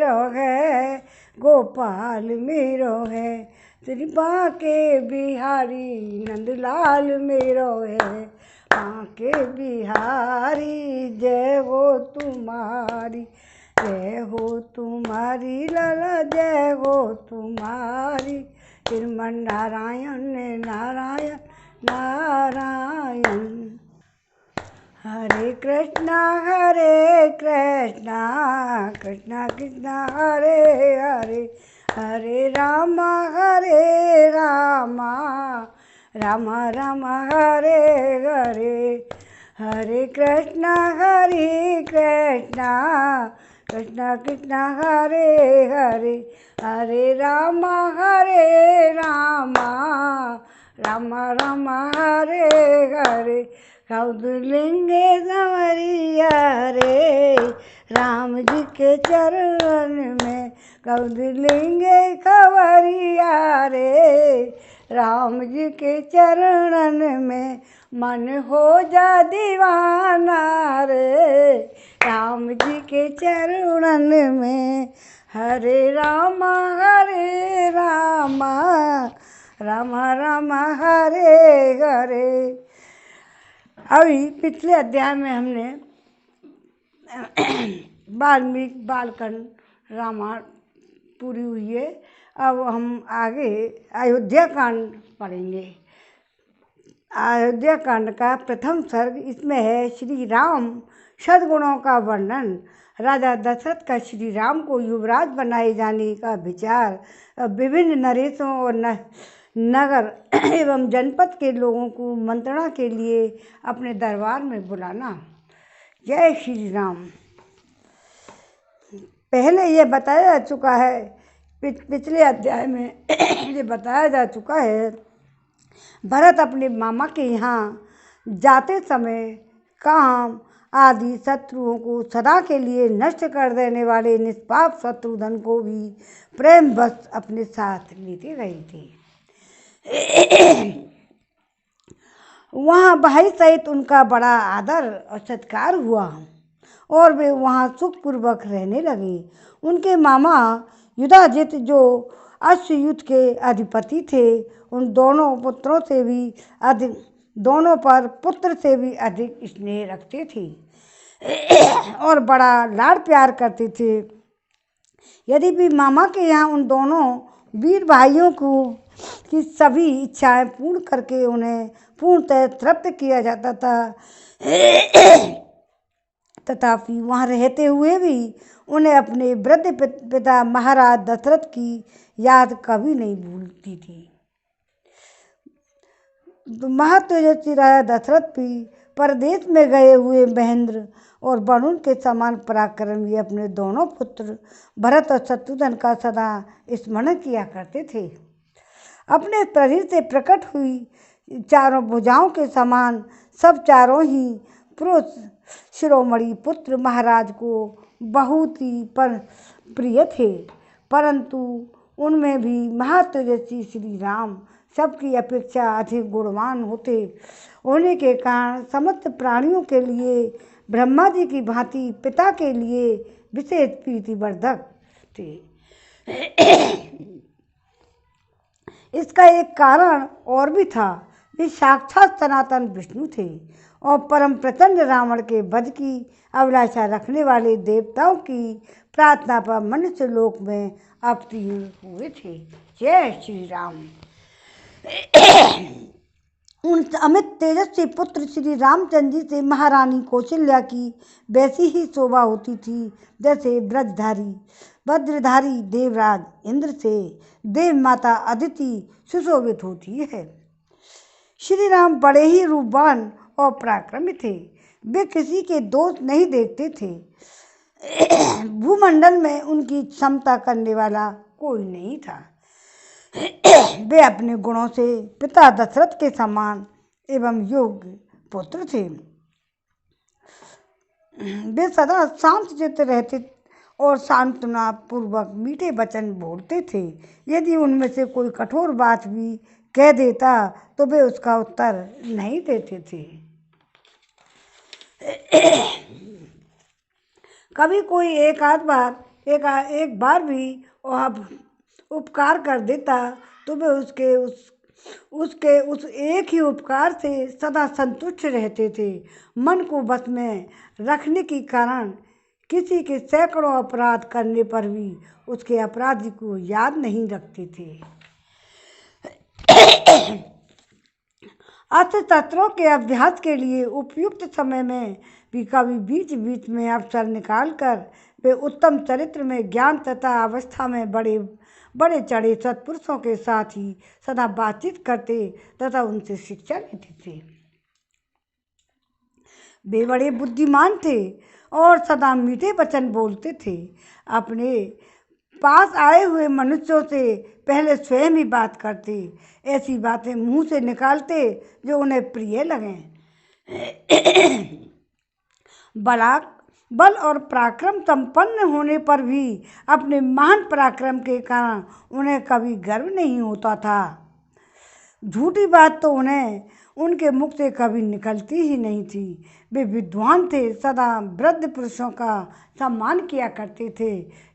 मेरो है, गोपाल मेरो है, श्री बांके बिहारी नंदलाल मेरो है। बांके बिहारी जय हो तुम्हारी, जय हो तुम्हारी लाला, जय हो तुम्हारी। श्रीमन नारायण नारायण नारायण। हरे कृष्णा कृष्णा कृष्णा हरे हरे, हरे रामा राम राम हरे हरे। हरे कृष्णा कृष्णा कृष्णा हरे हरे, हरे राम राम राम हरे हरे। कौंदलिंगे संवरिया रे, राम जी के चरण में। कौंदलिंगे खवरिया रे, राम जी के चरणन में। मन हो जा दीवाना रे, राम जी के चरणन में। हरे राम राम राम हरे हरे। अभी पिछले अध्याय में हमने वाल्मीकि बालकांड रामायण पूरी हुई है। अब हम आगे अयोध्या कांड पढ़ेंगे। अयोध्या कांड का प्रथम सर्ग इसमें है श्री राम सद्गुणों का वर्णन। राजा दशरथ का श्री राम को युवराज बनाए जाने का विचार, विभिन्न नरेशों और नगर एवं जनपद के लोगों को मंत्रणा के लिए अपने दरबार में बुलाना। जय श्री राम। पहले ये बताया जा चुका है, पिछले अध्याय में ये बताया जा चुका है, भरत अपने मामा के यहाँ जाते समय काम आदि शत्रुओं को सदा के लिए नष्ट कर देने वाले निष्पाप शत्रुघ्न को भी प्रेम बस अपने साथ लेते गए थे। वहाँ भाई सहित उनका बड़ा आदर और सत्कार हुआ और वे वहाँ सुखपूर्वक रहने लगे। उनके मामा युधाजित जो अश्वयुध के अधिपति थे, उन दोनों पुत्रों से भी अधिक, दोनों पर पुत्र से भी अधिक स्नेह रखते थे और बड़ा लाड प्यार करते थे। यदि भी मामा के यहाँ उन दोनों वीर भाइयों को की सभी इच्छाएं पूर्ण करके उन्हें पूर्णतः तृप्त किया जाता था, तथापि वहाँ रहते हुए भी उन्हें अपने वृद्ध पिता महाराज दशरथ की याद कभी नहीं भूलती थी। महातेजस्वी राजा दशरथ भी परदेश में गए हुए महेंद्र और वरुण के समान पराक्रमी अपने दोनों पुत्र भरत और शत्रुघ्न का सदा स्मरण किया करते थे। अपने शरीर से प्रकट हुई चारों भुजाओं के समान सब चारों ही पुरुष शिरोमणि पुत्र महाराज को बहुत ही प्रिय थे, परंतु उनमें भी महातेजस्वी श्री राम सबकी अपेक्षा अधिक गुणवान होने के कारण समस्त प्राणियों के लिए ब्रह्मा जी की भांति पिता के लिए विशेष प्रीतिवर्धक थे। इसका एक कारण और भी था। वे साक्षात सनातन विष्णु थे और परम प्रचंड रावण के वध की अभिलाषा रखने वाले देवताओं की प्रार्थना पर मनुष्य लोक में अवतीर्ण हुए थे। जय श्री राम। उन अमित तेजस्वी पुत्र श्री रामचंद्र जी से महारानी कौशल्या की वैसी ही शोभा होती थी जैसे वज्रधारी देवराज इंद्र से देव माता अदिति सुशोभित होती है। श्री राम बड़े ही रूपवान और पराक्रमी थे। वे किसी के दोष नहीं देखते थे। भूमंडल में उनकी क्षमता करने वाला कोई नहीं था। वे अपने गुणों से पिता दशरथ के समान एवं योग्य पुत्र थे। वे सदा शांत चित्त रहते और सांत्वना पूर्वक मीठे वचन बोलते थे। यदि उनमें से कोई कठोर बात भी कह देता तो वे उसका उत्तर नहीं देते थे। कभी कोई एक आध बार एक बार भी वह उपकार कर देता तो वे उसके उस एक ही उपकार से सदा संतुष्ट रहते थे। मन को बस में रखने के कारण किसी के सैकड़ों अपराध करने पर भी उसके अपराधी को याद नहीं रखते थे। अर्थशास्त्रों के अभ्यास के लिए उपयुक्त समय में भी कभी बीच बीच में अवसर निकालकर वे उत्तम चरित्र में ज्ञान तथा अवस्था में बड़े चढ़े सत्पुरुषों के साथ ही सदा बातचीत करते तथा उनसे शिक्षा लेते थे। वे बड़े बुद्धिमान थे और सदा मीठे वचन बोलते थे। अपने पास आए हुए मनुष्यों से पहले स्वयं ही बात करते, ऐसी बातें मुंह से निकालते जो उन्हें प्रिय लगें। बल और पराक्रम संपन्न होने पर भी अपने महान पराक्रम के कारण उन्हें कभी गर्व नहीं होता था। झूठी बात तो उन्हें उनके मुख से कभी निकलती ही नहीं थी। वे विद्वान थे, सदा वृद्ध पुरुषों का सम्मान किया करते थे।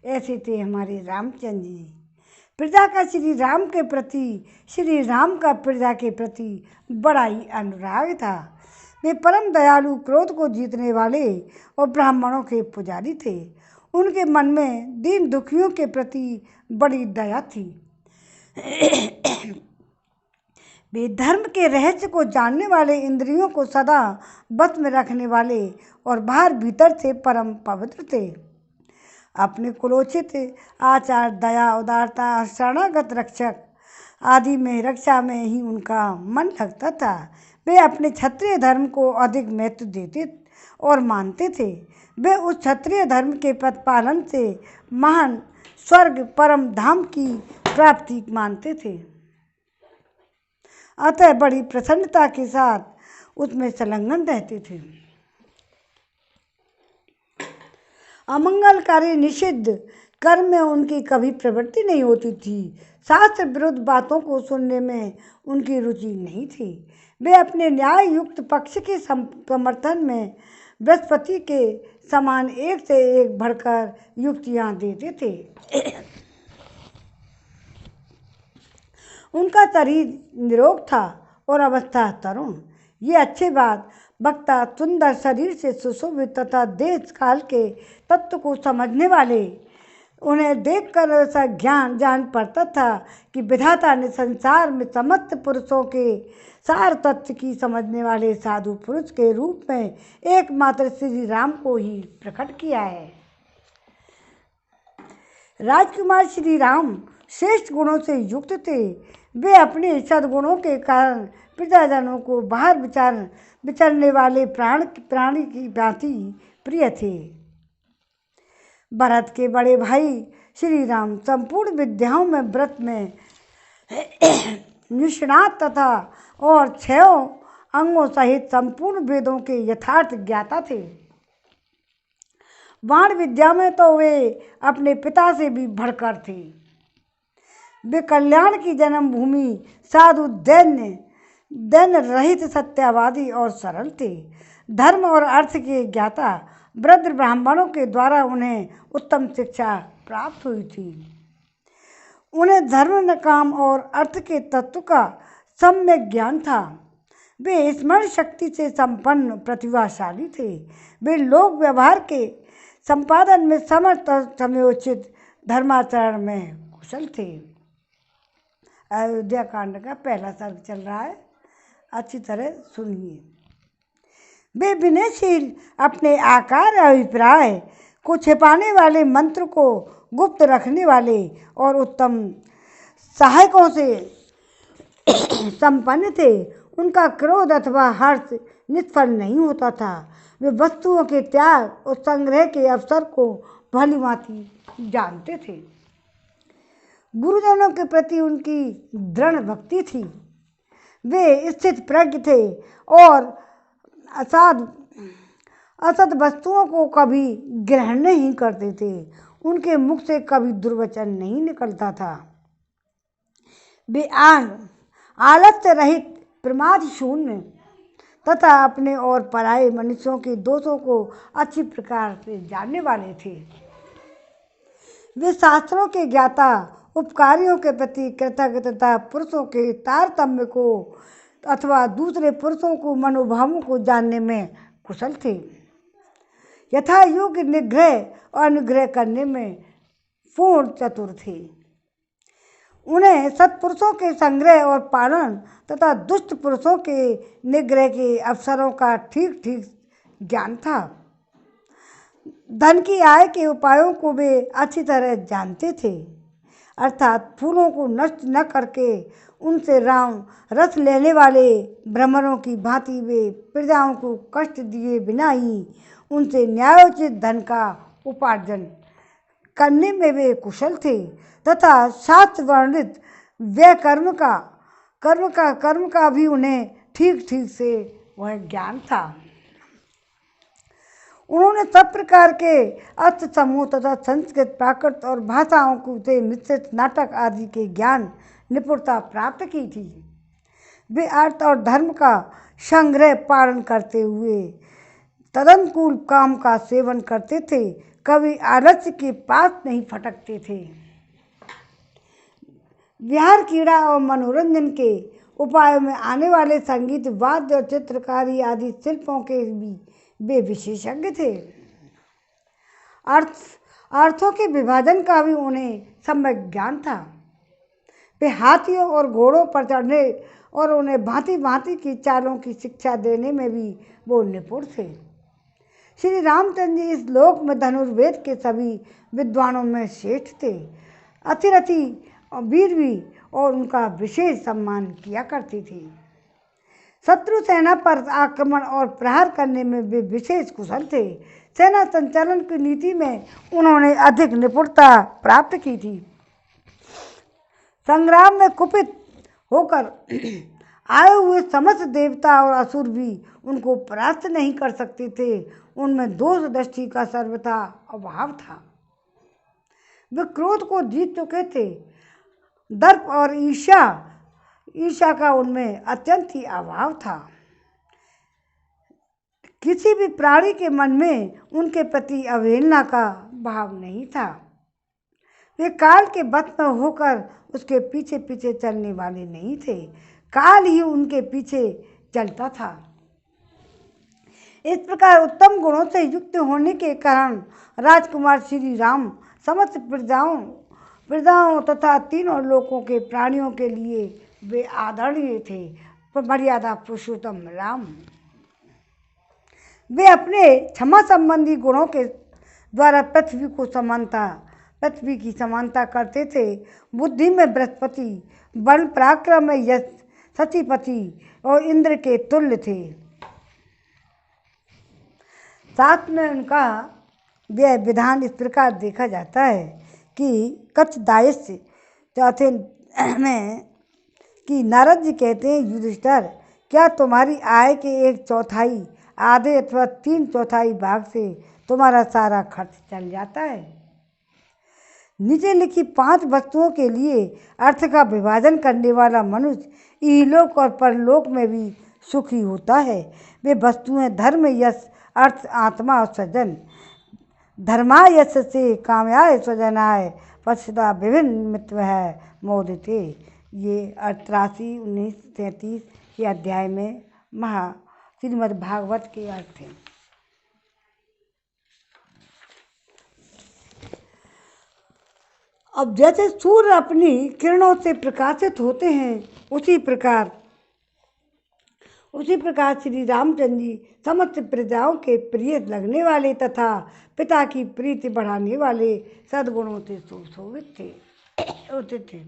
ऐसे थे हमारे रामचंद्र जी। प्रजा का श्री राम का प्रजा के प्रति बड़ा ही अनुराग था। वे परम दयालु, क्रोध को जीतने वाले और ब्राह्मणों के पुजारी थे। उनके मन में दीन दुखियों के प्रति बड़ी दया थी। वे धर्म के रहस्य को जानने वाले, इंद्रियों को सदा बस में रखने वाले और बाहर भीतर से परम पवित्र थे। अपने कुलोचित आचार, दया, उदारता, शरणागत रक्षक आदि में रक्षा में ही उनका मन लगता था। वे अपने क्षत्रिय धर्म को अधिक महत्व देते और मानते थे। वे उस क्षत्रिय धर्म के प्रतिपालन से महान स्वर्ग परम धाम की प्राप्ति मानते थे। अतः बड़ी प्रसन्नता के साथ उसमें संलग्न रहते थे। अमंगलकारी निषिद्ध कर्म में उनकी कभी प्रवृत्ति नहीं होती थी। शास्त्र विरुद्ध बातों को सुनने में उनकी रुचि नहीं थी। वे अपने न्याय युक्त पक्ष के समर्थन में बृहस्पति के समान एक से एक बढ़कर युक्तियां देते थे। उनका शरीर निरोग था और अवस्था तरुण। ये अच्छी बात वक्ता सुंदर शरीर से सुशोभित तथा देश काल के तत्व को समझने वाले, उन्हें देखकर ऐसा ज्ञान जान पड़ता था कि विधाता ने संसार में समस्त पुरुषों के सार तत्व की समझने वाले साधु पुरुष के रूप में एकमात्र श्री राम को ही प्रकट किया है। राजकुमार श्री राम श्रेष्ठ गुणों से युक्त थे। वे अपने सद्गुणों के कारण प्रजाजनों को बाहर विचरने वाले प्राणी की भांति प्रिय थे। भरत के बड़े भाई श्री राम संपूर्ण विद्याओं में व्रत में निष्णात तथा और 6 अंगों सहित संपूर्ण वेदों के यथार्थ ज्ञाता थे। बाण विद्या में तो वे अपने पिता से भी बढ़कर थे। वे कल्याण की जन्मभूमि, साधु, दैन्य रहित, सत्यवादी और सरल थे। धर्म और अर्थ के ज्ञाता वृद्ध ब्राह्मणों के द्वारा उन्हें उत्तम शिक्षा प्राप्त हुई थी। उन्हें धर्म, काम और अर्थ के तत्व का सम्यक ज्ञान था। वे स्मरण शक्ति से संपन्न प्रतिभाशाली थे। वे लोक व्यवहार के संपादन में समर्थ और समयोचित धर्माचरण में कुशल थे। अयोध्या कांड का पहला सर्ग चल रहा है, अच्छी तरह सुनिए। वे विनयशील, अपने आकार अभिप्राय को छिपाने वाले, मंत्र को गुप्त रखने वाले और उत्तम सहायकों से संपन्न थे। उनका क्रोध अथवा हर्ष निष्फल नहीं होता था। वे वस्तुओं के त्याग और संग्रह के अवसर को भलीभांति जानते थे। गुरुजनों के प्रति उनकी दृढ़ भक्ति थी। वे स्थित प्रज्ञ थे और असद वस्तुओं को कभी ग्रहण नहीं करते थे। उनके मुख से कभी दुर्वचन नहीं निकलता था। वे आलस्य रहित, प्रमाद शून्य तथा अपने और पराये मनुष्यों के दोषों को अच्छी प्रकार से जानने वाले थे। वे शास्त्रों के ज्ञाता, उपकारियों के प्रति कृतज्ञता, पुरुषों के तारतम्य को अथवा दूसरे पुरुषों को मनोभावों को जानने में कुशल थे। यथा योग्य निग्रह और अनुग्रह करने में पूर्ण चतुर थे। उन्हें सत्पुरुषों के संग्रह और पालन तथा दुष्ट पुरुषों के निग्रह के अवसरों का ठीक ठीक ज्ञान था। धन की आय के उपायों को वे अच्छी तरह जानते थे, अर्थात फूलों को नष्ट न करके उनसे राम रस लेने वाले भ्रमरों की भांति वे प्रजाओं को कष्ट दिए बिना ही उनसे न्यायोचित धन का उपार्जन करने में वे कुशल थे तथा शास्त्र वर्णित व्यय कर्म का भी उन्हें ठीक ठीक से वह ज्ञान था। उन्होंने सब प्रकार के अर्थ समूह तथा संस्कृत, प्राकृत और भाषाओं को से मिश्रित नाटक आदि के ज्ञान निपुणता प्राप्त की थी। वे अर्थ और धर्म का संग्रह पालन करते हुए तदनुकूल काम का सेवन करते थे, कभी आलस्य के पास नहीं फटकते थे। विहार, क्रीड़ा और मनोरंजन के उपायों में आने वाले संगीत, वाद्य और चित्रकारी आदि शिल्पों के भी वे विशेषज्ञ थे। अर्थों के विभाजन का भी उन्हें सम्यक ज्ञान था। वे हाथियों और घोड़ों पर चढ़ने और उन्हें भांति भांति की चालों की शिक्षा देने में भी वो निपुण थे। श्री रामचंद्र जी इस लोक में धनुर्वेद के सभी विद्वानों में श्रेष्ठ थे। अतिरथी वीर भी और उनका विशेष सम्मान किया करती थी। शत्रु सेना पर आक्रमण और प्रहार करने में वे विशेष कुशल थे। सेना संचालन की नीति में उन्होंने अधिक निपुणता प्राप्त की थी। संग्राम में कुपित होकर आए हुए समस्त देवता और असुर भी उनको परास्त नहीं कर सकते थे। उनमें दोष दृष्टि का सर्वथा अभाव था। वे क्रोध को जीत चुके थे। दर्प और ईर्ष्या का उनमें अत्यंत ही अभाव था। किसी भी प्राणी के मन में उनके प्रति अवहेलना का भाव नहीं था। वे काल के बस में होकर उसके पीछे पीछे चलने वाले नहीं थे, काल ही उनके पीछे चलता था। इस प्रकार उत्तम गुणों से युक्त होने के कारण राजकुमार श्री राम समस्त प्रजाओं तथा तीनों लोकों के प्राणियों के लिए वे आदरणीय थे। मर्यादा पुरुषोत्तम राम वे अपने क्षमा संबंधी गुणों के द्वारा पृथ्वी की समानता करते थे। बुद्धि में बृहस्पति, बल पराक्रम में यश, सतीपति और इंद्र के तुल्य थे। साथ में उनका व्यय विधान इस प्रकार देखा जाता है कि कच्छदायस्य चौथे में कि नारद जी कहते हैं, युधिष्ठिर, क्या तुम्हारी आय के 1/4 आधे अथवा 3/4 भाग से तुम्हारा सारा खर्च चल जाता है? नीचे लिखी 5 वस्तुओं के लिए अर्थ का विभाजन करने वाला मनुष्य इहलोक और परलोक में भी सुखी होता है। वे वस्तुएं धर्म, यश, अर्थ, आत्मा और सज्जन। धर्मा यश से कामयाय स्वजनाय पश्चात विभिन्न मित्व है मोदिते। ये 88, 19, 33 के अध्याय में श्रीमद् भागवत के अर्थ हैं। अब जैसे सूर्य अपनी किरणों से प्रकाशित होते हैं, उसी प्रकार श्री रामचंद्र जी समस्त प्रजाओं के प्रिय लगने वाले तथा पिता की प्रीति बढ़ाने वाले सद्गुणों से सुशोभित होते थे।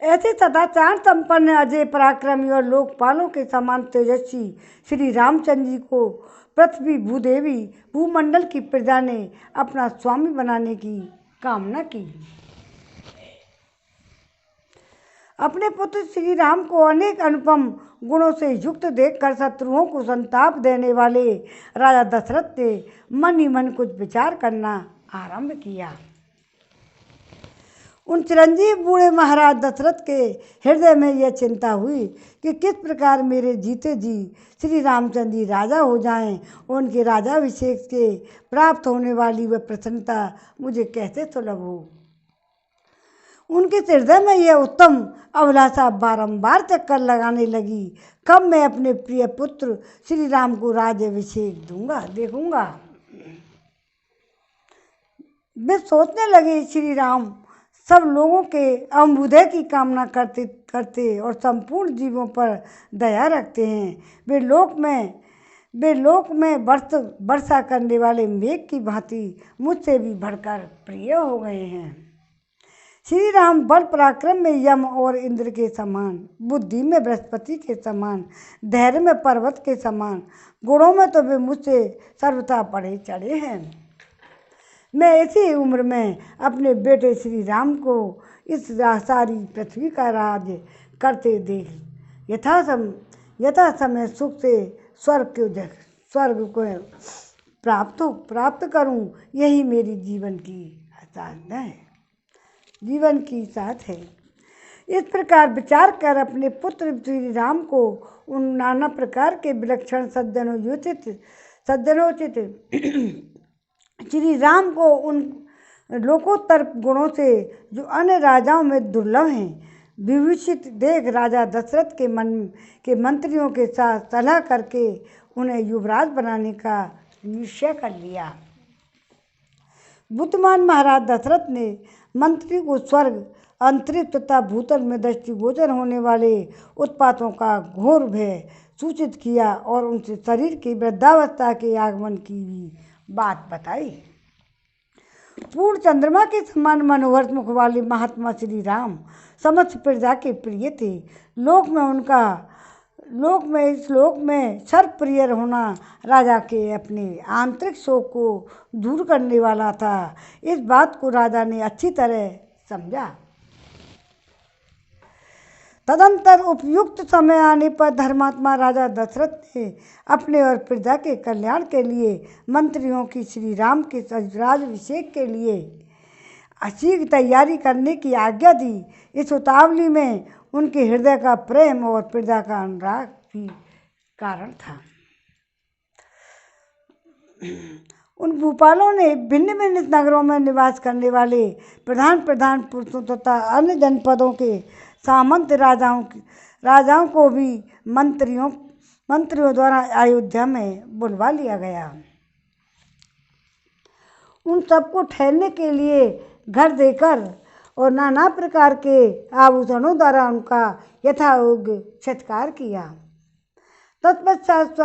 ऐसे सदाचार संपन्न, अजय, पराक्रमी और लोकपालों के समान तेजस्वी श्री रामचंद्र जी को पृथ्वी भूदेवी भूमंडल की प्रजा ने अपना स्वामी बनाने की कामना की। अपने पुत्र श्री राम को अनेक अनुपम गुणों से युक्त देखकर शत्रुओं को संताप देने वाले राजा दशरथ ने मन ही मन कुछ विचार करना आरंभ किया। उन चिरंजीव बूढ़े महाराज दशरथ के हृदय में यह चिंता हुई कि किस प्रकार मेरे जीते जी श्री रामचंद्र जी राजा हो जाएं, उनके राजाभिषेक से प्राप्त होने वाली वह प्रसन्नता मुझे कैसे सुलभ हो। उनके हृदय में यह उत्तम अभिलाषा बारंबार चक्कर लगाने लगी, कब मैं अपने प्रिय पुत्र श्री राम को राज्याभिषेक देखूंगा। वे सोचने लगे, श्री राम सब लोगों के अभ्युदय की कामना करते और संपूर्ण जीवों पर दया रखते हैं। वे लोक में वर्षा करने वाले मेघ की भांति मुझसे भी बढ़कर प्रिय हो गए हैं। श्री राम बल पराक्रम में यम और इंद्र के समान, बुद्धि में बृहस्पति के समान, धैर्य में पर्वत के समान, गुणों में तो वे मुझसे सर्वथा बढ़े चढ़े हैं। मैं इसी उम्र में अपने बेटे श्री राम को इस सारी पृथ्वी का राज करते देख यथा समय सुख से स्वर्ग को प्राप्त करूं, यही मेरी जीवन की साथ है। इस प्रकार विचार कर अपने पुत्र श्री राम को उन नाना प्रकार के विलक्षण सज्जनोचित श्री राम को उन लोकोत्तर गुणों से जो अन्य राजाओं में दुर्लभ हैं विभूषित देख राजा दशरथ के मंत्रियों के साथ सलाह करके उन्हें युवराज बनाने का निश्चय कर लिया। बुद्धिमान महाराज दशरथ ने मंत्री को स्वर्ग, अंतरिक्ष तथा भूतल में दृष्टिगोचर होने वाले उत्पातों का घोर भय सूचित किया और उनसे शरीर की वृद्धावस्था के आगमन की भी बात बताई। पूर्ण चंद्रमा के समान मनोहर मुख वाले महात्मा श्री राम समस्त प्रजा के प्रिय थे। इस लोक में सर्वप्रिय होना राजा के अपने आंतरिक शोक को दूर करने वाला था। इस बात को राजा ने अच्छी तरह समझा। तदंतर उपयुक्त समय आने पर धर्मात्मा राजा दशरथ ने अपने और प्रजा के कल्याण के लिए मंत्रियों की श्री राम के राज्याभिषेक के लिए शीघ्र तैयारी करने की आज्ञा दी। इस उतावली में उनके हृदय का प्रेम और प्रजा का अनुराग भी कारण था। उन भूपालों ने भिन्न भिन्न नगरों में निवास करने वाले प्रधान पुरुषों तथा अन्य जनपदों के सामंत राजाओं को भी मंत्रियों द्वारा अयोध्या में बुलवा लिया गया। उन सबको ठहरने के लिए घर देकर और नाना प्रकार के आभूषणों द्वारा उनका यथायोग्य सत्कार किया। तत्पश्चात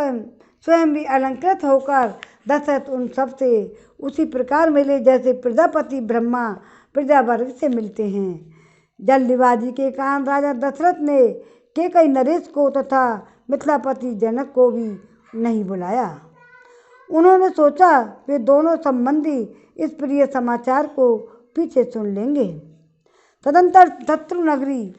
स्वयं भी अलंकृत होकर दशरथ उन सबसे उसी प्रकार मिले जैसे प्रजापति ब्रह्मा प्रजा वर्ग से मिलते हैं। जल्दबाजी के कारण राजा दशरथ ने कई नरेश को तथा मिथिलापति जनक को भी नहीं बुलाया। उन्होंने सोचा वे दोनों संबंधी इस प्रिय समाचार को पीछे सुन लेंगे। तदंतर शत्रु नगरी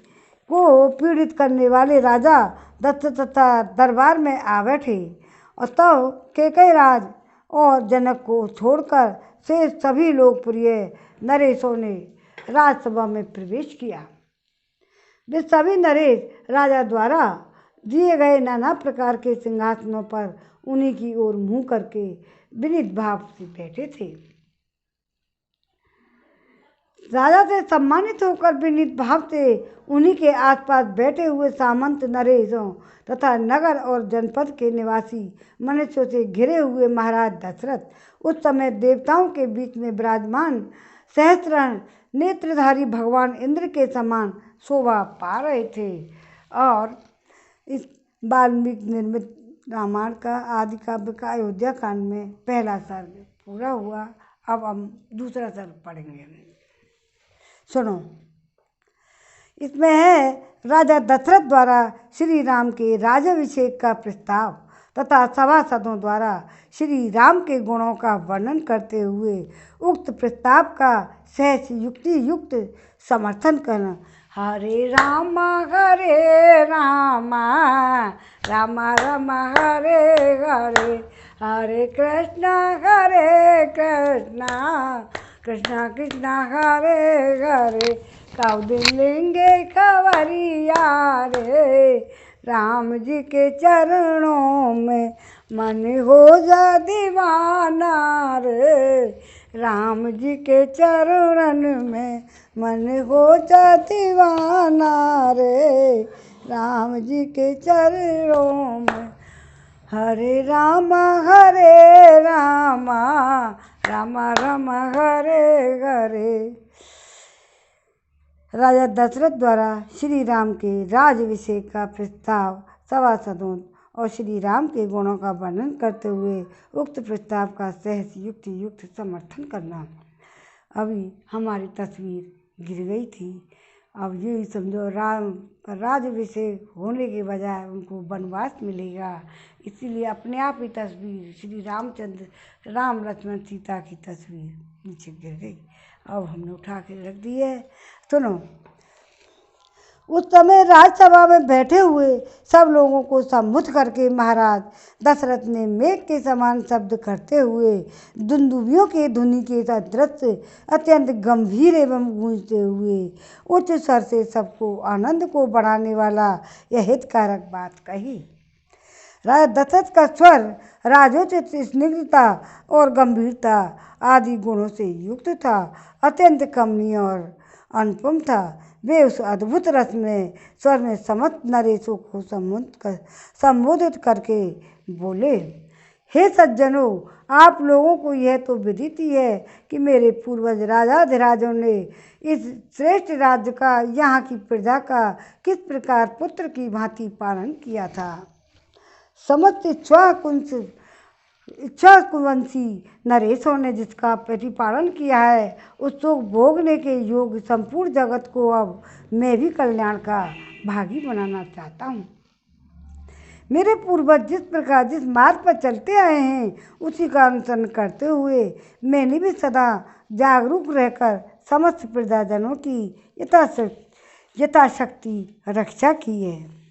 को पीड़ित करने वाले राजा दशरथ तथा दरबार में आ बैठे और तब कैकेयी और जनक को छोड़कर शेष सभी लोकप्रिय नरेशों ने राजसभा में प्रवेश किया। वे सभी नरेश राजा द्वारा दिए गए नाना प्रकार के सिंहासनों पर उन्हीं की ओर मुंह करके विनीत भाव से बैठे थे। राजा से सम्मानित होकर विनीत भाव से उन्हीं के आसपास बैठे हुए सामंत नरेशों तथा नगर और जनपद के निवासी मनुष्यों से घिरे हुए महाराज दशरथ उस समय देवताओं के बीच में विराजमान सहस्त्र नेत्रधारी भगवान इंद्र के समान शोभा पा रहे थे। और इस वाल्मीकि निर्मित रामायण का आदि काव्य का अयोध्या कांड में पहला सर्ग पूरा हुआ। अब हम दूसरा सर्ग पढ़ेंगे। सुनो, इसमें है राजा दशरथ द्वारा श्री राम के राज्याभिषेक का प्रस्ताव तथा सभासदों द्वारा श्री राम के गुणों का वर्णन करते हुए उक्त प्रस्ताव का सहज युक्ति युक्त समर्थन करना। हरे राम राम राम हरे हरे, हरे कृष्ण कृष्णा कृष्णा हरे हरे कब लेंगे खबरिया रे। राम जी के चरणों में मन हो जा दीवाना रे। राम जी के चरणन में मन हो जा दीवाना रे। राम जी के चरणों में हरे रामा रामा रामा हरे हरे। राजा दशरथ द्वारा श्री राम के राजाभिषेक का प्रस्ताव सभासदों और श्री राम के गुणों का वर्णन करते हुए उक्त प्रस्ताव का सहज युक्त समर्थन करना। अभी हमारी तस्वीर गिर गई थी। अब ये समझो राम का राज्याभिषेक होने के बजाय उनको वनवास मिलेगा, इसीलिए अपने आप ही तस्वीर श्री रामचंद्र राम लक्ष्मण सीता की तस्वीर नीचे गिर गई। अब हमने उठा के रख दी है। सुनो, उस समय राजसभा में बैठे हुए सब लोगों को सम्मुख करके महाराज दशरथ ने मेघ के समान शब्द करते हुए दुंदुभियों के ध्वनि के सदृश अत्यंत गंभीर एवं गूंजते हुए उच्च स्वर से सबको आनंद को बढ़ाने वाला यह हितकारक बात कही। राजा दशरथ का स्वर राजोचित स्निग्धता और गंभीरता आदि गुणों से युक्त था, अत्यंत कमनीय और अनुपम था। वे उस अद्भुत रस में स्वर में समस्त नरेशों को संबोधित करके बोले, हे सज्जनों, आप लोगों को यह तो विदित ही है कि मेरे पूर्वज राजाधिराजों ने इस श्रेष्ठ राज्य का, यहाँ की प्रजा का किस प्रकार पुत्र की भांति पालन किया था। समस्त इक्ष्वाकुवंशी नरेशों ने जिसका प्रतिपालन किया है, उसको भोगने के योग्य संपूर्ण जगत को अब मैं भी कल्याण का भागी बनाना चाहता हूँ। मेरे पूर्वज जिस प्रकार जिस मार्ग पर चलते आए हैं, उसी का अनुसरण करते हुए मैंने भी सदा जागरूक रहकर समस्त प्रजाजनों की यथाशक्ति रक्षा की है।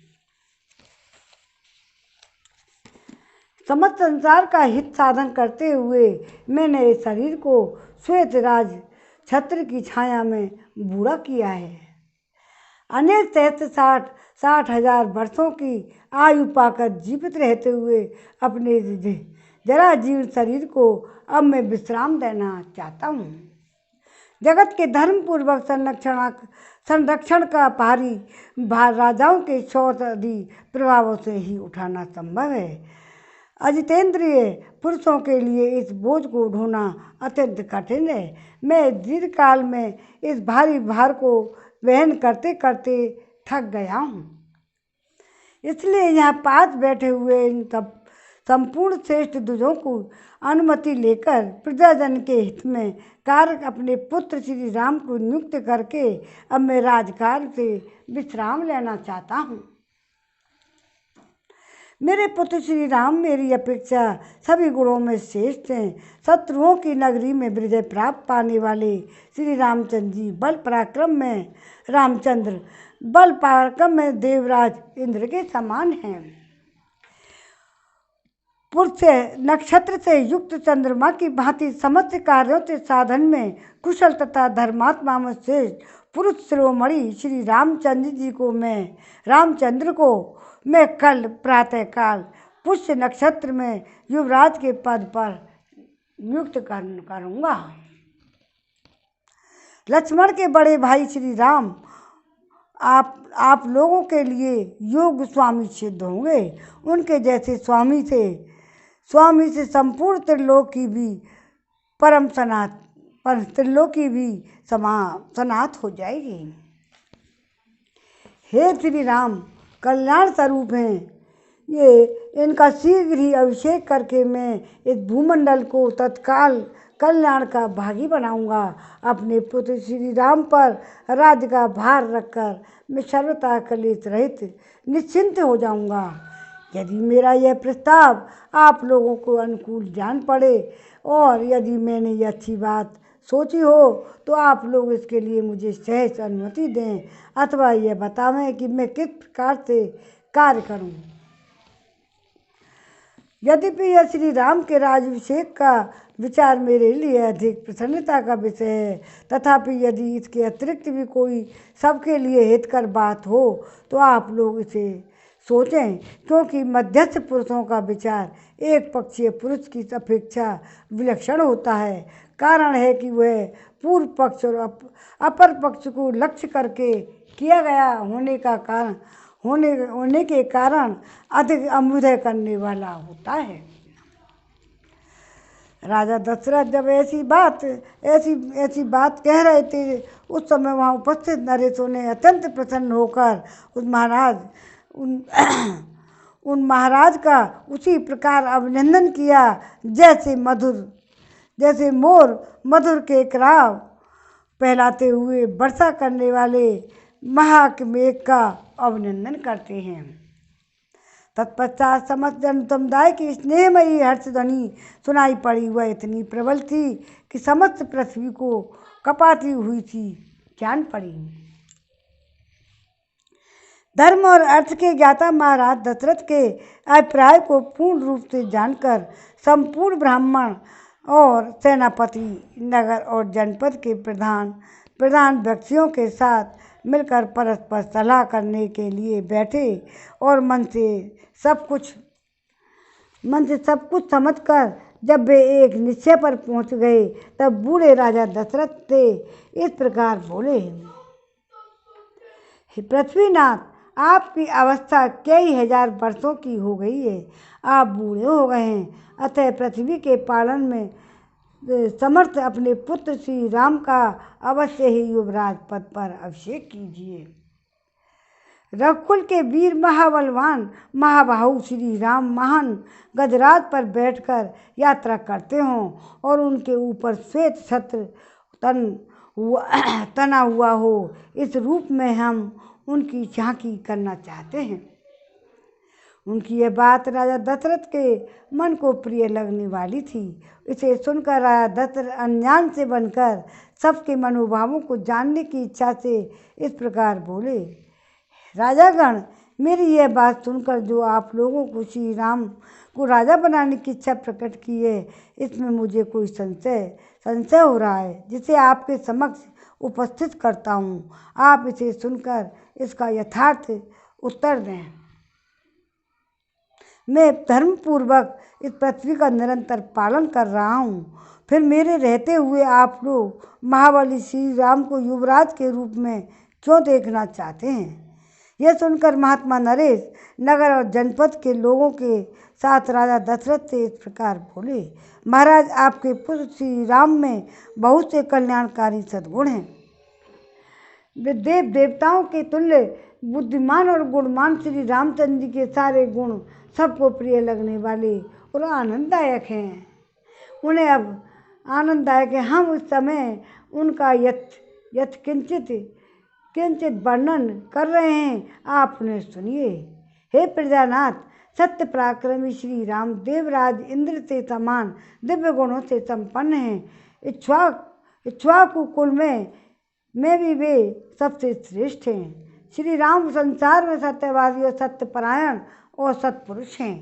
समस्त संसार का हित साधन करते हुए मैंने इस शरीर को श्वेत राज छत्र की छाया में बूढ़ा किया है। अनेक सहस्त्र 60,000 वर्षों की आयु पाकर जीवित रहते हुए अपने जरा जीर्ण शरीर को अब मैं विश्राम देना चाहता हूँ। जगत के धर्मपूर्वक संरक्षण का भार राजाओं के शौर्य आदि प्रभावों से ही उठाना संभव है। अजितेंद्रिय पुरुषों के लिए इस बोझ को ढोना अत्यंत कठिन है। मैं दीर्घ काल में इस भारी भार को वहन करते करते थक गया हूँ, इसलिए यहाँ पास बैठे हुए इन सब संपूर्ण श्रेष्ठ द्विजों को अनुमति लेकर प्रजाजन के हित में कार्य अपने पुत्र श्री राम को नियुक्त करके अब मैं राजकार्य से विश्राम लेना चाहता हूँ। मेरे पुत्र श्री राम मेरी अपेक्षा सभी गुणों में श्रेष्ठ हैं। शत्रुओं की नगरी में विजय प्राप्त पाने वाले श्री रामचंद्र जी बल पराक्रम में देवराज इंद्र के समान हैं। पुरुष नक्षत्र से युक्त चंद्रमा की भांति समस्त कार्यों से साधन में कुशल तथा धर्मात्मा में श्रेष्ठ पुरुष शिरोमणि श्री रामचंद्र को मैं कल प्रातःकाल पुष्य नक्षत्र में युवराज के पद पर नियुक्त करूँगा। लक्ष्मण के बड़े भाई श्री राम आप लोगों के लिए योग्य स्वामी सिद्ध होंगे। उनके जैसे स्वामी से संपूर्ण त्रिलोकी भी सनात हो जाएगी। हे श्री राम कल्याण स्वरूप हैं, ये इनका शीघ्र ही अभिषेक करके मैं इस भूमंडल को तत्काल कल्याण का भागी बनाऊंगा। अपने पुत्र श्री राम पर राज्य का भार रखकर मैं सर्वथा कलेश रहित निश्चिंत हो जाऊंगा। यदि मेरा यह प्रस्ताव आप लोगों को अनुकूल जान पड़े और यदि मैंने ये अच्छी बात सोची हो तो आप लोग इसके लिए मुझे सहज अनुमति दें अथवा यह बतावें कि मैं किस प्रकार से कार्य करूं। यद्यपि यह श्री राम के राज्याभिषेक का विचार मेरे लिए अधिक प्रसन्नता का विषय है, तथापि यदि इसके अतिरिक्त भी कोई सबके लिए हितकर बात हो तो आप लोग इसे सोचें, क्योंकि मध्यस्थ पुरुषों का विचार एक पक्षीय पुरुष की अपेक्षा विलक्षण होता है। कारण है कि वह पूर्व पक्ष और अपर पक्ष को लक्ष्य करके किया गया होने के कारण अधिक अभ्युदय करने वाला होता है। राजा दशरथ जब ऐसी बात कह रहे थे, उस समय वहाँ उपस्थित नरेशों ने अत्यंत प्रसन्न होकर उन महाराज का उसी प्रकार अभिनंदन किया जैसे मोर मधुर के कराव फैलाते हुए वर्षा करने वाले महामेघ का अभिनंदन करते हैं। तत्पश्चात समस्त जन समुदाय की स्नेहमयी हर्षध्वनि सुनाई पड़ी। वह इतनी प्रबल थी कि समस्त पृथ्वी को कपाती हुई सी जान पड़ी। धर्म और अर्थ के ज्ञाता महाराज दशरथ के अभिप्राय को पूर्ण रूप से जानकर संपूर्ण ब्राह्मण और सेनापति नगर और जनपद के प्रधान व्यक्तियों के साथ मिलकर परस्पर सलाह करने के लिए बैठे और मन से सब कुछ समझकर जब वे एक निश्चय पर पहुंच गए, तब बूढ़े राजा दशरथ से इस प्रकार बोले, हे पृथ्वीनाथ, आपकी अवस्था कई हजार वर्षों की हो गई है। आप बूढ़े हो गए हैं, अतः पृथ्वी के पालन में समर्थ अपने पुत्र श्री राम का अवश्य ही युवराज पद पर अभिषेक कीजिए। रघुकुल के वीर महाबलवान महाबाहु श्री राम महान गजराज पर बैठकर यात्रा करते हों और उनके ऊपर श्वेत छत्र तना हुआ हो, इस रूप में हम उनकी झांकी करना चाहते हैं। उनकी यह बात राजा दशरथ के मन को प्रिय लगने वाली थी। इसे सुनकर राजा दशरथ अनजान से बनकर सबके मनोभावों को जानने की इच्छा से इस प्रकार बोले, राजागण, मेरी यह बात सुनकर जो आप लोगों को श्री राम को राजा बनाने की इच्छा प्रकट की है, इसमें मुझे कोई संशय हो रहा है, जिसे आपके समक्ष उपस्थित करता हूँ। आप इसे सुनकर इसका यथार्थ उत्तर दें। मैं धर्मपूर्वक इस पृथ्वी का निरंतर पालन कर रहा हूँ, फिर मेरे रहते हुए आप लोग महाबली श्री राम को युवराज के रूप में क्यों देखना चाहते हैं? यह सुनकर महात्मा नरेश नगर और जनपद के लोगों के साथ राजा दशरथ से इस प्रकार बोले, महाराज, आपके पुत्र श्री राम में बहुत से कल्याणकारी सद्गुण हैं। वे देवताओं के तुल्य बुद्धिमान और गुणवान श्री रामचंद्र जी के सारे गुण सबको प्रिय लगने वाले और आनंददायक हैं। उन्हें अब आनंददायक है। हम उस समय उनका यथ किंचित वर्णन कर रहे हैं, आप उन्हें सुनिए। हे प्रजानाथ, सत्य पराक्रमी श्री राम देवराज इंद्र से समान दिव्य गुणों से संपन्न हैं। इक्ष्वाकु कुल में भी वे सबसे श्रेष्ठ हैं। श्री राम संसार में सत्यवादी और सत्यपरायण और सत्पुरुष हैं।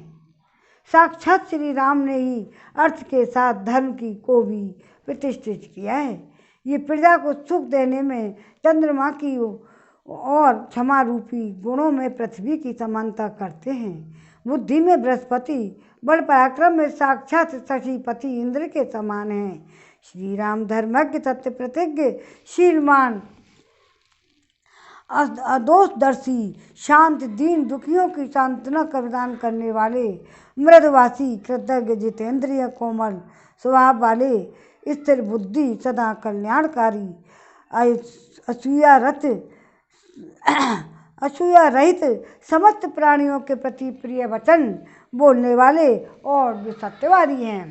साक्षात श्री राम ने ही अर्थ के साथ धर्म की को भी प्रतिष्ठित किया है। ये प्रजा को सुख देने में चंद्रमा की और क्षमा रूपी गुणों में पृथ्वी की समानता करते हैं। बुद्धि में बृहस्पति, बल पराक्रम में साक्षात शशिपति इंद्र के समान हैं। श्री राम धर्मज्ञ, सत्य प्रतिज्ञ, शीलवान, अदोषदर्शी, शांत, दीन दुखियों की सांत्वना का प्रदान करने वाले, मृदुभाषी, कृतज्ञ, जितेंद्रिय, कोमल स्वभाव वाले, स्थिर बुद्धि, सदा कल्याणकारी, असूया रहित, समस्त प्राणियों के प्रति प्रिय वचन बोलने वाले और वे सत्यवादी हैं।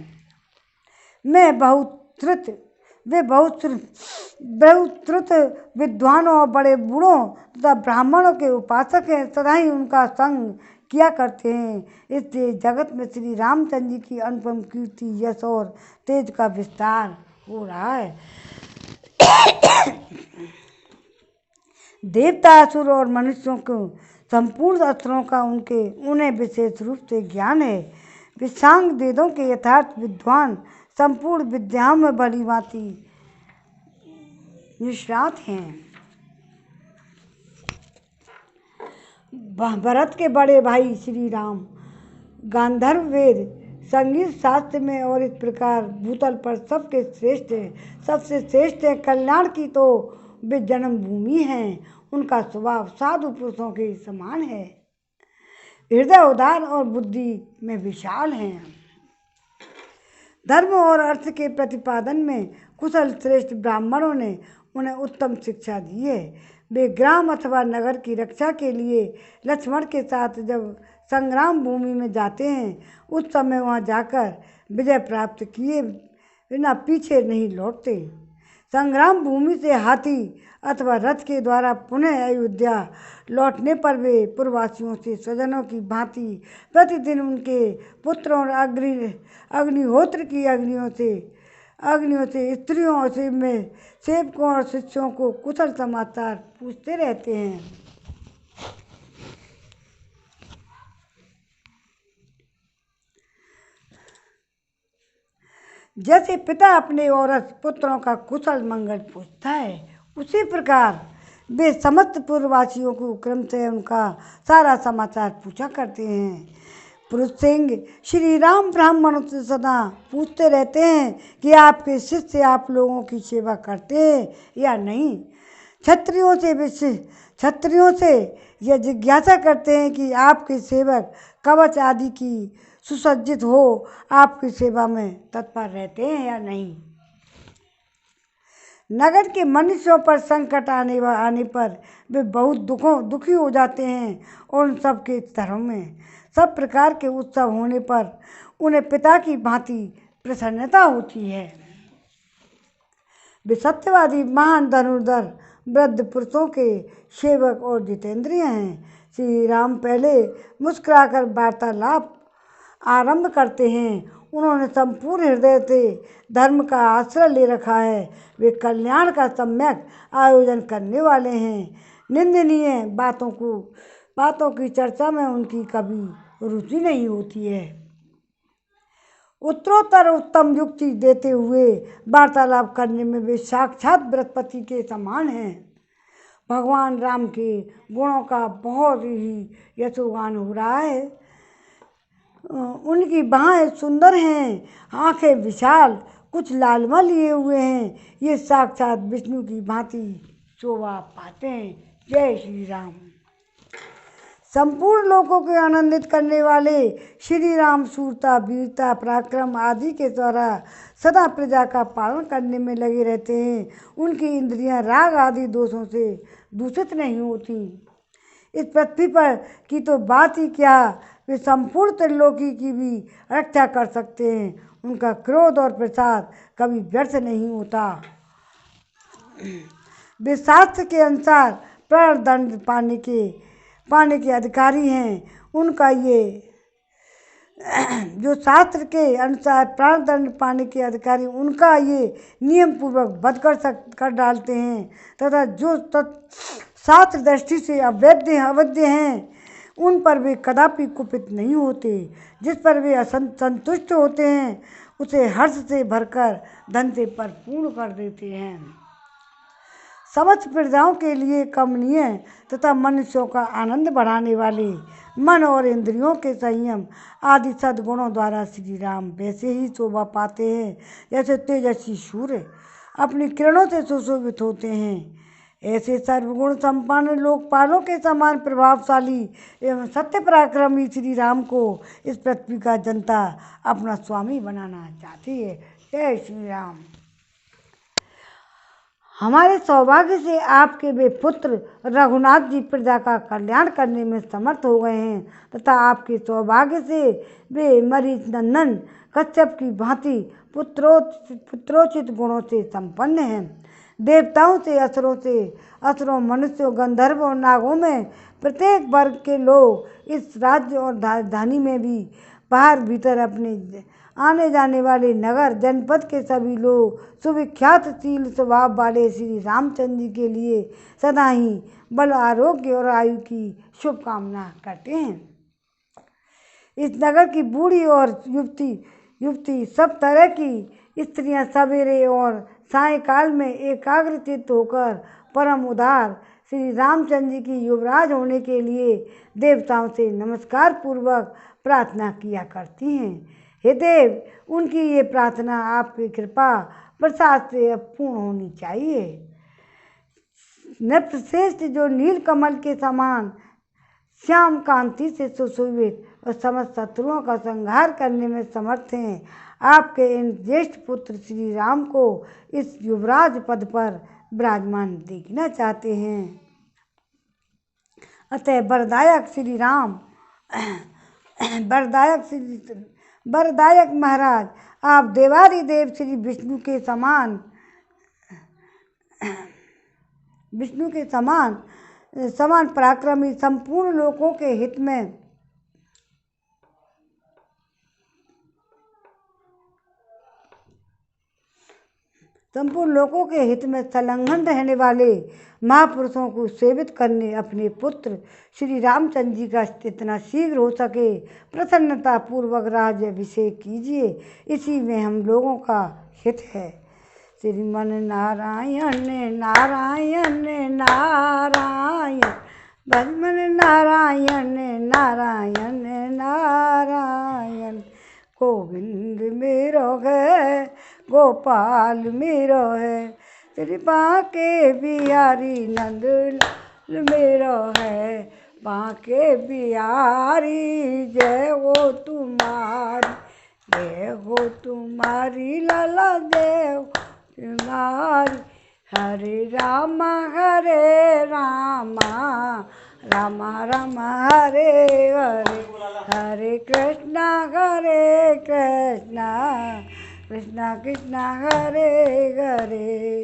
वे बहुत श्रुत विद्वानों और बड़े बूढ़ों तथा ब्राह्मणों के उपासक हैं, सदा ही उनका संग किया करते हैं। इसलिए जगत में श्री रामचंद्र जी की अनुपम कीर्ति, यश और तेज का विस्तार हो रहा है। देवता, असुर और मनुष्यों को संपूर्ण अस्त्रों का उन्हें विशेष रूप से ज्ञान है। वे सांग वेदों के यथार्थ विद्वान, संपूर्ण विद्याओं में भली भांति निष्णात हैं। भरत के बड़े भाई श्री राम गांधर्व वेद, संगीत शास्त्र में और इस प्रकार भूतल पर सबके श्रेष्ठ है, सबसे श्रेष्ठ है। कल्याण की तो वे जन्मभूमि हैं। उनका स्वभाव साधु पुरुषों के समान है, हृदय उदार और बुद्धि में विशाल हैं। धर्म और अर्थ के प्रतिपादन में कुशल श्रेष्ठ ब्राह्मणों ने उन्हें उत्तम शिक्षा दी है। वे ग्राम अथवा नगर की रक्षा के लिए लक्ष्मण के साथ जब संग्राम भूमि में जाते हैं, उस समय वहां जाकर विजय प्राप्त किए बिना पीछे नहीं लौटते। संग्राम भूमि से हाथी अथवा रथ के द्वारा पुनः अयोध्या लौटने पर वे पूर्ववासियों से स्वजनों की भांति प्रतिदिन उनके पुत्रों और अग्निहोत्र की अग्नियों से स्त्रियों से में सेवकों और शिष्यों को कुशल समाचार पूछते रहते हैं। जैसे पिता अपने औरत पुत्रों का कुशल मंगल पूछता है, उसी प्रकार वे समस्त पूर्ववासियों को क्रम से उनका सारा समाचार पूछा करते हैं। पुरुष सिंह श्री राम ब्राह्मणों से सदा पूछते रहते हैं कि आपके शिष्य आप लोगों की सेवा करते हैं या नहीं। क्षत्रियों से यह जिज्ञासा करते हैं कि आपके सेवक कवच आदि की सुसज्जित हो आपकी सेवा में तत्पर रहते हैं या नहीं। नगर के मनुष्यों पर संकट आने पर वे बहुत दुखी हो जाते हैं और उन सब के धर्म में सब प्रकार के उत्सव होने पर उन्हें पिता की भांति प्रसन्नता होती है। वे सत्यवादी महान धनुर्धर वृद्ध पुरुषों के सेवक और जितेंद्रिय हैं। श्री राम पहले मुस्कुराकर वार्तालाप आरंभ करते हैं। उन्होंने संपूर्ण हृदय से धर्म का आश्रय ले रखा है। वे कल्याण का सम्यक आयोजन करने वाले हैं। निंदनीय बातों की चर्चा में उनकी कभी रुचि नहीं होती है। उत्तरोत्तर उत्तम युक्ति देते हुए वार्तालाप करने में वे साक्षात बृहस्पति के समान हैं। भगवान राम के गुणों का बहुत ही यशोगान हो रहा है। उनकी बाहें सुंदर हैं, आंखें विशाल, कुछ लालमा लिए हुए हैं। ये साक्षात विष्णु की भांति शोभा पाते हैं। जय श्री राम। संपूर्ण लोगों को आनंदित करने वाले श्री राम शूरता, वीरता, पराक्रम आदि के द्वारा सदा प्रजा का पालन करने में लगे रहते हैं। उनकी इंद्रियां राग आदि दोषों से दूषित नहीं होती। इस पृथ्वी पर की तो बात ही क्या, वे संपूर्ण त्रिलोकी की भी रक्षा कर सकते हैं। उनका क्रोध और प्रसाद कभी व्यर्थ नहीं होता। वे शास्त्र के अनुसार प्राणदंड पाने के अधिकारी हैं। उनका ये जो शास्त्र के अनुसार प्राणदंड पाने के अधिकारी उनका ये नियम पूर्वक वध कर डालते हैं तथा जो शास्त्र दृष्टि से अवैध हैं उन पर वे कदापि कुपित नहीं होते। जिस पर वे संतुष्ट होते हैं उसे हर्ष से भरकर धन से परिपूर्ण कर देते हैं। समस्त प्रजाओं के लिए कमनीय तथा मनुष्यों का आनंद बढ़ाने वाले मन और इंद्रियों के संयम आदि सद्गुणों द्वारा श्री राम वैसे ही शोभा पाते हैं जैसे तेजस्वी सूर्य अपनी किरणों से सुशोभित होते हैं। ऐसे सर्वगुण संपन्न लोकपालों के समान प्रभावशाली एवं सत्य पराक्रमी श्री राम को इस पृथ्वी का जनता अपना स्वामी बनाना चाहती है। जय श्री राम। हमारे सौभाग्य से आपके वे पुत्र रघुनाथ जी प्रजा का कल्याण करने में समर्थ हो गए हैं तथा आपके सौभाग्य से वे मरीच नंदन कश्यप की भांति पुत्रोचित गुणों से संपन्न हैं। देवताओं से असुरों मनुष्यों गंधर्व और नागों में प्रत्येक वर्ग के लोग इस राज्य और राजधानी में भी बाहर भीतर अपने आने जाने वाले नगर जनपद के सभी लोग सुविख्यातशील स्वभाव वाले श्री रामचंद्र जी के लिए सदा ही बल आरोग्य और आयु की शुभकामना करते हैं। इस नगर की बूढ़ी और युवती सब तरह की स्त्रियां सवेरे और सायंकाल में एकाग्रचित्त होकर परम उदार श्री रामचंद्र जी की युवराज होने के लिए देवताओं से नमस्कार पूर्वक प्रार्थना किया करती हैं। हे देव, उनकी ये प्रार्थना आपकी कृपा प्रसाद से पूर्ण होनी चाहिए। नृपश्रेष्ठ जो नील कमल के समान श्याम कांति से सुशोभित और समस्त शत्रुओं का संहार करने में समर्थ हैं, आपके इन ज्येष्ठ पुत्र श्री राम को इस युवराज पद पर विराजमान देखना चाहते हैं। अतः वरदायक महाराज, आप देवादिदेव श्री विष्णु के समान पराक्रमी संपूर्ण लोकों के हित में संलग्न रहने वाले महापुरुषों को सेवित करने अपने पुत्र श्री रामचंद्र जी का इतना शीघ्र हो सके प्रसन्नता पूर्वक राज्याभिषेक कीजिए। इसी में हम लोगों का हित है। श्रीमन नारायण नारायण नारायण, भजमन नारायण नारायण नारायण, गोविंद मेरो है गोपाल मेरो है, श्री बांके बिहारी नंदलाल मेरो है, बांके बिहारी जय हो तुम्हारी, जय हो तुम्हारी लाला जय हो तुम्हारी। हरे राम राम राम हरे हरे, हरे कृष्णा कृष्णा कृष्णा हरे हरे।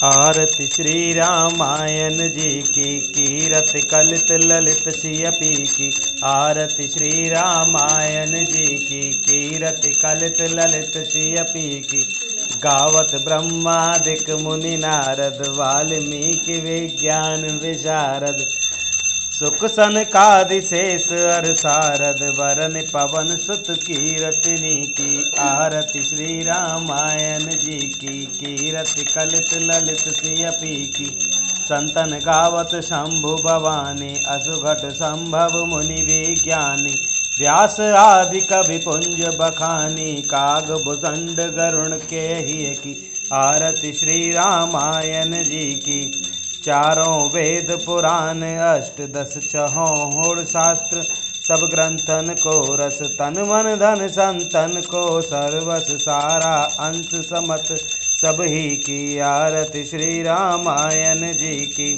आरती श्री रामायण जी की, कीरत कलित ललित सियपी की। आरती श्री रामायण जी की, कीरत कलित ललित सियपी की। गावत ब्रह्मादिक मुनि नारद, वाल्मीकि विज्ञान विशारद। सुख सनकादि शेष अर सारद, वरन पवन सुत कीरतनी की। आरती श्री रामायण जी की, कीरत कलित ललित सियपी की। संतन गावत शंभु भवानी, असुघट संभव मुनि विज्ञानी। व्यास आदि कवि पुंज बखानी, काग भुजंड गरुण के ही की। आरती श्री रामायण जी की। चारों वेद पुराण अष्टदश छहोड़ शास्त्र, सब ग्रंथन को रस। तन मन धन संतन को सर्वस सारा, अंश समत सब ही की। आरती श्री रामायण जी की।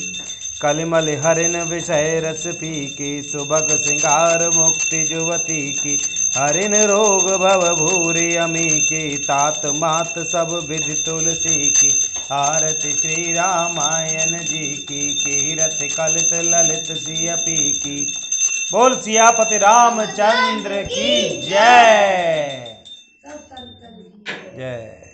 कलिमल हरिन विषय रस पी की, सुभग सिंगार मुक्ति जुवती की। हरिन रोग भव भूरि अमी की, तात मात सब विधि तुलसी की। आरती श्री रामायण जी की, कीरत कलित ललित सियपी की। बोल सियापति रामचंद्र की जय। जय।